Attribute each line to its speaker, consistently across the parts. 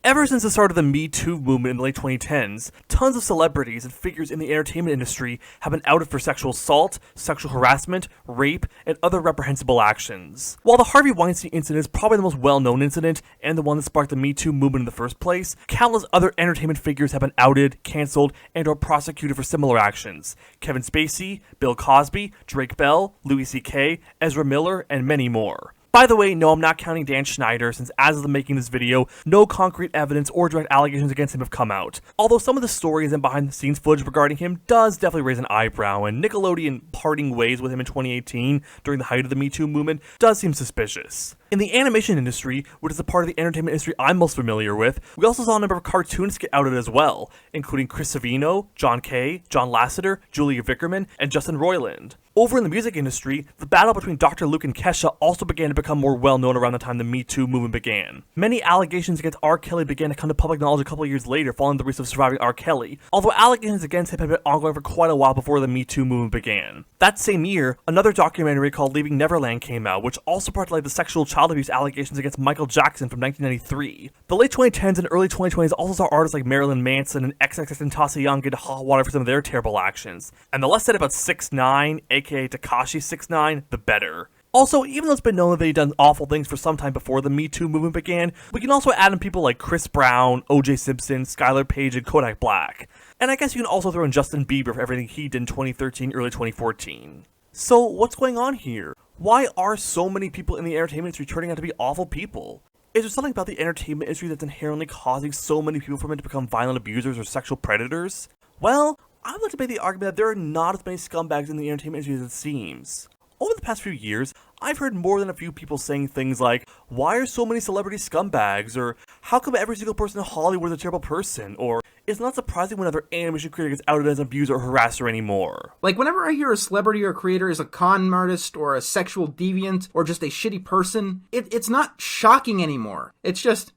Speaker 1: Ever since the start of the MeToo movement in the late 2010s, tons of celebrities and figures in the entertainment industry have been outed for sexual assault, sexual harassment, rape, and other reprehensible actions. While the Harvey Weinstein incident is probably the most well-known incident and the one that sparked the MeToo movement in the first place, countless other entertainment figures have been outed, cancelled, and or prosecuted for similar actions. Kevin Spacey, Bill Cosby, Drake Bell, Louis C.K., Ezra Miller, and many more. By the way, no, I'm not counting Dan Schneider, since as of the making of this video, no concrete evidence or direct allegations against him have come out. Although some of the stories and behind-the-scenes footage regarding him does definitely raise an eyebrow, and Nickelodeon parting ways with him in 2018 during the height of the Me Too movement does seem suspicious. In the animation industry, which is a part of the entertainment industry I'm most familiar with, we also saw a number of cartoonists get outed as well, including Chris Savino, John Kay, John Lasseter, Julia Vickerman, and Justin Roiland. Over in the music industry, the battle between Dr. Luke and Kesha also began to become more well-known around the time the Me Too movement began. Many allegations against R. Kelly began to come to public knowledge a couple of years later following the release of Surviving R. Kelly, although allegations against him had been ongoing for quite a while before the Me Too movement began. That same year, another documentary called Leaving Neverland came out, which also brought to light the sexual child abuse allegations against Michael Jackson from 1993. The late 2010s and early 2020s also saw artists like Marilyn Manson and XXXTentacion get into hot water for some of their terrible actions. And the less said about 6ix9ine, aka Tekashi 6ix9ine, the better. Also, even though it's been known that they've done awful things for some time before the Me Too movement began, we can also add in people like Chris Brown, O.J. Simpson, Skylar Page, and Kodak Black. And I guess you can also throw in Justin Bieber for everything he did in 2013, early 2014. So, what's going on here? Why are so many people in the entertainment industry turning out to be awful people? Is there something about the entertainment industry that's inherently causing so many people from it to become violent abusers or sexual predators? Well, I would like to make the argument that there are not as many scumbags in the entertainment industry as it seems. Over the past few years, I've heard more than a few people saying things like, why are so many celebrities scumbags? Or, how come every single person in Hollywood is a terrible person? Or, it's not surprising when another animation creator gets outed as an abuser or harasser anymore.
Speaker 2: Like, whenever I hear a celebrity or creator is a con artist or a sexual deviant or just a shitty person, it's not shocking anymore. It's just,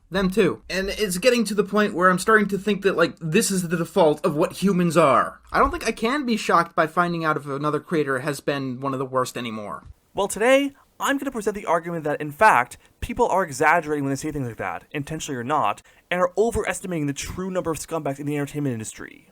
Speaker 2: them too. And it's getting to the point where I'm starting to think that, like, this is the default of what humans are. I don't think I can be shocked by finding out if another creator has been one of the worst anymore.
Speaker 1: Well, today, I'm going to present the argument that, in fact, people are exaggerating when they say things like that, intentionally or not, and are overestimating the true number of scumbags in the entertainment industry.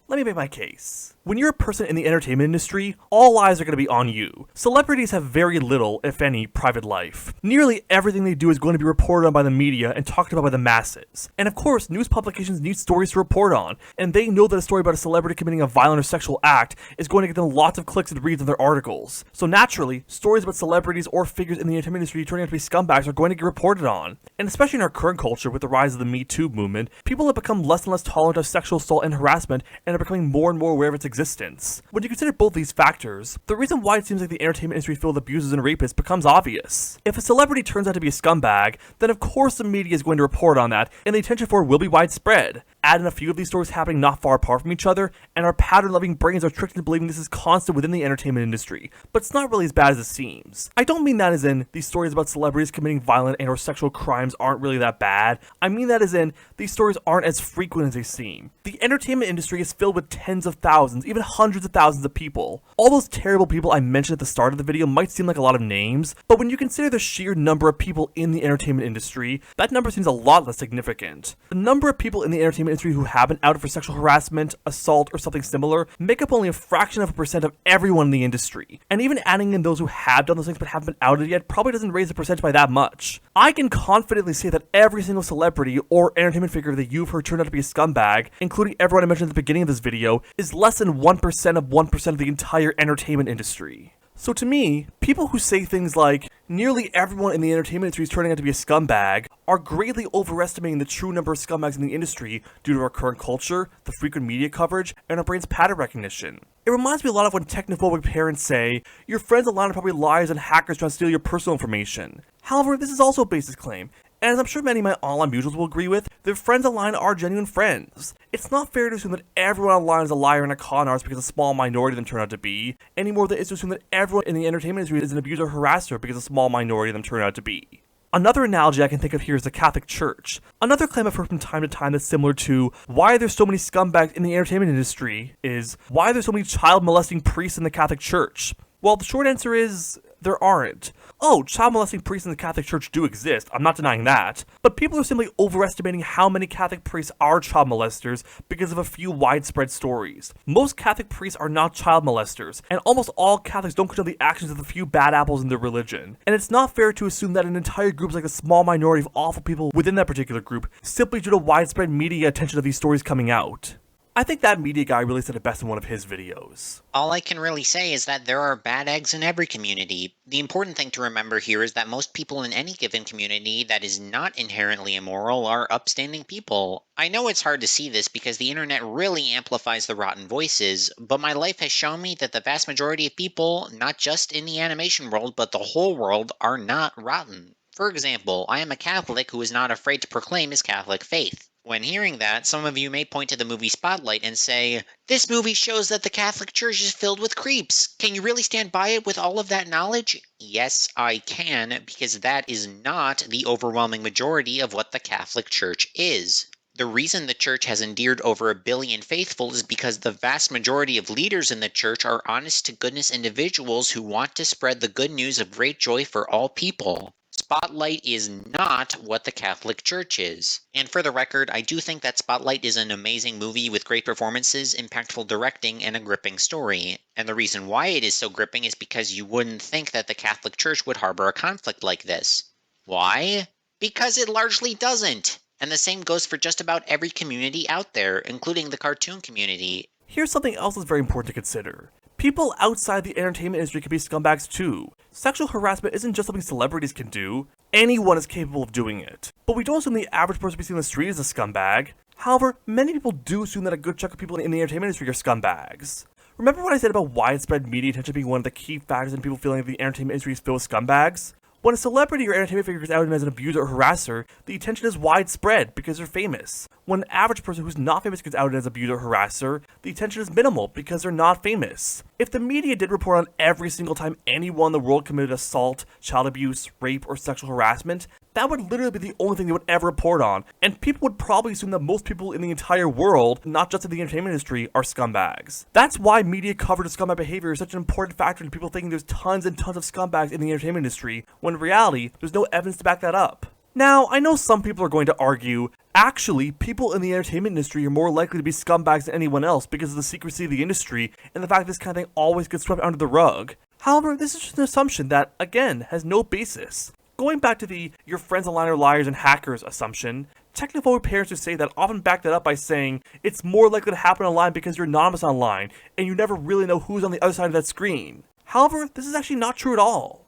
Speaker 1: Let me make my case. When you're a person in the entertainment industry, all eyes are going to be on you. Celebrities have very little, if any, private life. Nearly everything they do is going to be reported on by the media and talked about by the masses. And of course, news publications need stories to report on, and they know that a story about a celebrity committing a violent or sexual act is going to get them lots of clicks and reads in their articles. So naturally, stories about celebrities or figures in the entertainment industry turning out to be scumbags are going to get reported on. And especially in our current culture, with the rise of the Me Too movement, people have become less and less tolerant of sexual assault and harassment and are becoming more and more aware of its existence. When you consider both these factors, the reason why it seems like the entertainment industry is filled with abusers and rapists becomes obvious. If a celebrity turns out to be a scumbag, then of course the media is going to report on that, and the attention for it will be widespread. Add in a few of these stories happening not far apart from each other, and our pattern-loving brains are tricked into believing this is constant within the entertainment industry. But it's not really as bad as it seems. I don't mean that as in these stories about celebrities committing violent and or sexual crimes aren't really that bad. I mean that as in these stories aren't as frequent as they seem. The entertainment industry is filled with tens of thousands, even hundreds of thousands of people. All those terrible people I mentioned at the start of the video might seem like a lot of names, but when you consider the sheer number of people in the entertainment industry, that number seems a lot less significant. The number of people in the entertainment industry who have been outed for sexual harassment, assault, or something similar make up only a fraction of a percent of everyone in the industry. And even adding in those who have done those things but haven't been outed yet probably doesn't raise the percentage by that much. I can confidently say that every single celebrity or entertainment figure that you've heard turned out to be a scumbag, including everyone I mentioned at the beginning of this video, is less than 1% of 1% of the entire entertainment industry. So to me, people who say things like, nearly everyone in the entertainment industry is turning out to be a scumbag, are greatly overestimating the true number of scumbags in the industry due to our current culture, the frequent media coverage, and our brain's pattern recognition. It reminds me a lot of when technophobic parents say, your friends online are probably liars and hackers trying to steal your personal information. However, this is also a baseless claim, and as I'm sure many of my online mutuals will agree with, their friends online are genuine friends. It's not fair to assume that everyone online is a liar and a con artist because a small minority of them turn out to be, any more than it's to assume that everyone in the entertainment industry is an abuser or harasser because a small minority of them turn out to be. Another analogy I can think of here is the Catholic Church. Another claim I've heard from time to time that's similar to why there's so many scumbags in the entertainment industry is why there's so many child molesting priests in the Catholic Church. Well, the short answer is there aren't. Oh, child molesting priests in the Catholic Church do exist, I'm not denying that, but people are simply overestimating how many Catholic priests are child molesters because of a few widespread stories. Most Catholic priests are not child molesters, and almost all Catholics don't condone the actions of the few bad apples in their religion. And it's not fair to assume that an entire group is like a small minority of awful people within that particular group, simply due to widespread media attention of these stories coming out. I think that media guy really said it best in one of his videos.
Speaker 3: All I can really say is that there are bad eggs in every community. The important thing to remember here is that most people in any given community that is not inherently immoral are upstanding people. I know it's hard to see this because the internet really amplifies the rotten voices, but my life has shown me that the vast majority of people, not just in the animation world, but the whole world, are not rotten. For example, I am a Catholic who is not afraid to proclaim his Catholic faith. When hearing that, some of you may point to the movie Spotlight and say, "This movie shows that the Catholic Church is filled with creeps. Can you really stand by it with all of that knowledge?" Yes, I can, because that is not the overwhelming majority of what the Catholic Church is. The reason the church has endeared over 1 billion faithful is because the vast majority of leaders in the church are honest-to-goodness individuals who want to spread the good news of great joy for all people. Spotlight is not what the Catholic Church is. And for the record, I do think that Spotlight is an amazing movie with great performances, impactful directing, and a gripping story. And the reason why it is so gripping is because you wouldn't think that the Catholic Church would harbor a conflict like this. Why? Because it largely doesn't. And the same goes for just about every community out there, including the cartoon community.
Speaker 1: Here's something else that's very important to consider. People outside the entertainment industry can be scumbags too. Sexual harassment isn't just something celebrities can do. Anyone is capable of doing it. But we don't assume the average person we see on the street is a scumbag. However, many people do assume that a good chunk of people in the entertainment industry are scumbags. Remember what I said about widespread media attention being one of the key factors in people feeling like the entertainment industry is filled with scumbags? When a celebrity or entertainment figure is outed as an abuser or harasser, the attention is widespread because they're famous. When an average person who's not famous gets outed as an abuser or harasser, the attention is minimal because they're not famous. If the media did report on every single time anyone in the world committed assault, child abuse, rape, or sexual harassment, that would literally be the only thing they would ever report on, and people would probably assume that most people in the entire world, not just in the entertainment industry, are scumbags. That's why media coverage of scumbag behavior is such an important factor in people thinking there's tons and tons of scumbags in the entertainment industry, when in reality, there's no evidence to back that up. Now, I know some people are going to argue, actually, people in the entertainment industry are more likely to be scumbags than anyone else because of the secrecy of the industry and the fact this kind of thing always gets swept under the rug. However, this is just an assumption that, again, has no basis. Going back to the "your friends online are liars and hackers" assumption, technophobic parents who say that often back that up by saying it's more likely to happen online because you're anonymous online and you never really know who's on the other side of that screen. However, this is actually not true at all.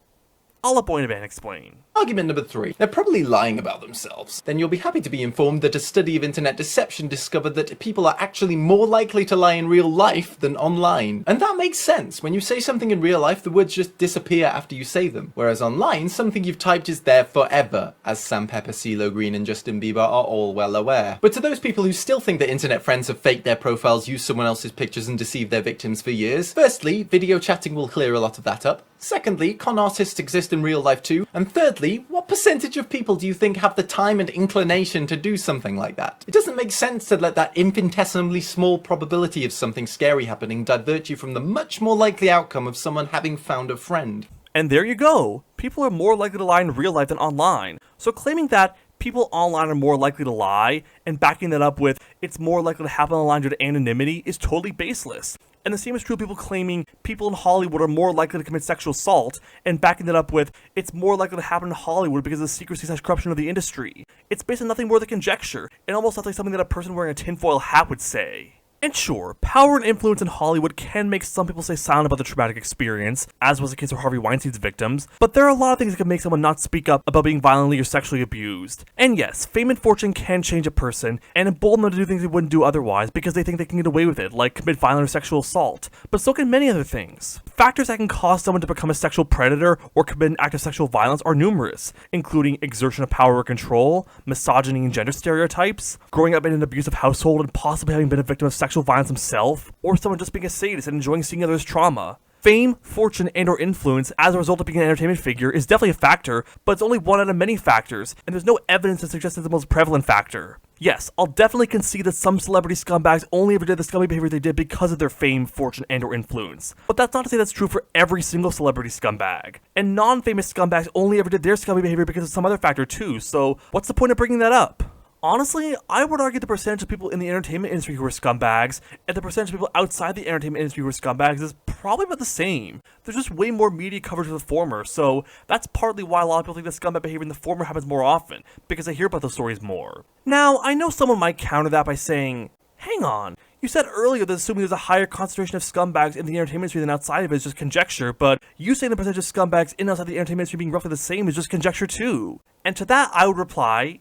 Speaker 1: I'll let Boynaban explain.
Speaker 4: Argument number 3. They're probably lying about themselves. Then you'll be happy to be informed that a study of internet deception discovered that people are actually more likely to lie in real life than online. And that makes sense. When you say something in real life, the words just disappear after you say them. Whereas online, something you've typed is there forever, as Sam Pepper, CeeLo Green, and Justin Bieber are all well aware. But to those people who still think that internet friends have faked their profiles, used someone else's pictures, and deceived their victims for years, firstly, video chatting will clear a lot of that up. Secondly, con artists exist in real life too. And thirdly, what percentage of people do you think have the time and inclination to do something like that? It doesn't make sense to let that infinitesimally small probability of something scary happening divert you from the much more likely outcome of someone having found a friend.
Speaker 1: And there you go. People are more likely to lie in real life than online. So claiming that people online are more likely to lie and backing that up with it's more likely to happen online due to anonymity is totally baseless. And the same is true of people claiming people in Hollywood are more likely to commit sexual assault and backing that up with it's more likely to happen in Hollywood because of the secrecy/corruption of the industry. It's based on nothing more than conjecture, and almost sounds like something that a person wearing a tinfoil hat would say. And sure, power and influence in Hollywood can make some people stay silent about the traumatic experience, as was the case with Harvey Weinstein's victims, but there are a lot of things that can make someone not speak up about being violently or sexually abused. And yes, fame and fortune can change a person, and embolden them to do things they wouldn't do otherwise because they think they can get away with it, like commit violent or sexual assault. But so can many other things. Factors that can cause someone to become a sexual predator or commit an act of sexual violence are numerous, including exertion of power or control, misogyny and gender stereotypes, growing up in an abusive household and possibly having been a victim of sexual violence himself, or someone just being a sadist and enjoying seeing others' trauma. Fame, fortune, and or influence as a result of being an entertainment figure is definitely a factor, but it's only one out of many factors, and there's no evidence to suggest it's the most prevalent factor. Yes, I'll definitely concede that some celebrity scumbags only ever did the scummy behavior they did because of their fame, fortune, and or influence. But that's not to say that's true for every single celebrity scumbag. And non-famous scumbags only ever did their scummy behavior because of some other factor too, so what's the point of bringing that up? Honestly, I would argue the percentage of people in the entertainment industry who are scumbags and the percentage of people outside the entertainment industry who are scumbags is probably about the same. There's just way more media coverage of the former, so that's partly why a lot of people think that scumbag behavior in the former happens more often, because they hear about those stories more. Now, I know someone might counter that by saying, hang on, you said earlier that assuming there's a higher concentration of scumbags in the entertainment industry than outside of it is just conjecture, but you saying the percentage of scumbags in and outside the entertainment industry being roughly the same is just conjecture too. And to that I would reply,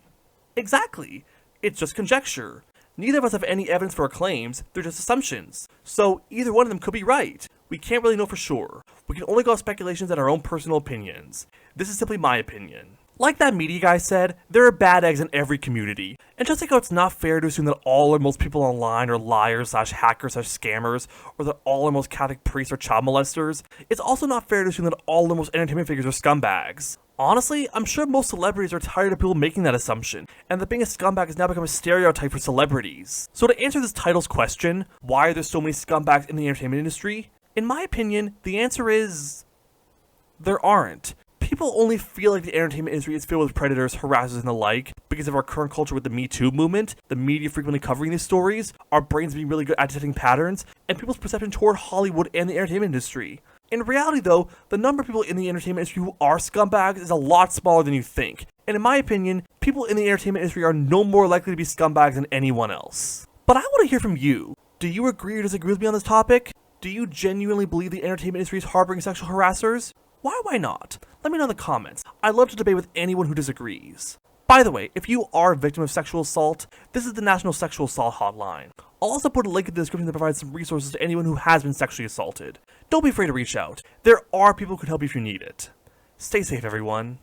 Speaker 1: exactly. It's just conjecture. Neither of us have any evidence for our claims, they're just assumptions. So either one of them could be right. We can't really know for sure. We can only go off speculations and our own personal opinions. This is simply my opinion. Like that media guy said, there are bad eggs in every community. And just like how it's not fair to assume that all or most people online are liars / hackers / scammers, or that all or most Catholic priests are child molesters, it's also not fair to assume that all or most entertainment figures are scumbags. Honestly, I'm sure most celebrities are tired of people making that assumption, and that being a scumbag has now become a stereotype for celebrities. So to answer this title's question, why are there so many scumbags in the entertainment industry? In my opinion, the answer is, there aren't. People only feel like the entertainment industry is filled with predators, harassers, and the like because of our current culture with the MeToo movement, the media frequently covering these stories, our brains being really good at detecting patterns, and people's perception toward Hollywood and the entertainment industry. In reality though, the number of people in the entertainment industry who are scumbags is a lot smaller than you think. And in my opinion, people in the entertainment industry are no more likely to be scumbags than anyone else. But I want to hear from you. Do you agree or disagree with me on this topic? Do you genuinely believe the entertainment industry is harboring sexual harassers? Why not? Let me know in the comments. I'd love to debate with anyone who disagrees. By the way, if you are a victim of sexual assault, this is the National Sexual Assault Hotline. I'll also put a link in the description that provides some resources to anyone who has been sexually assaulted. Don't be afraid to reach out. There are people who can help you if you need it. Stay safe, everyone.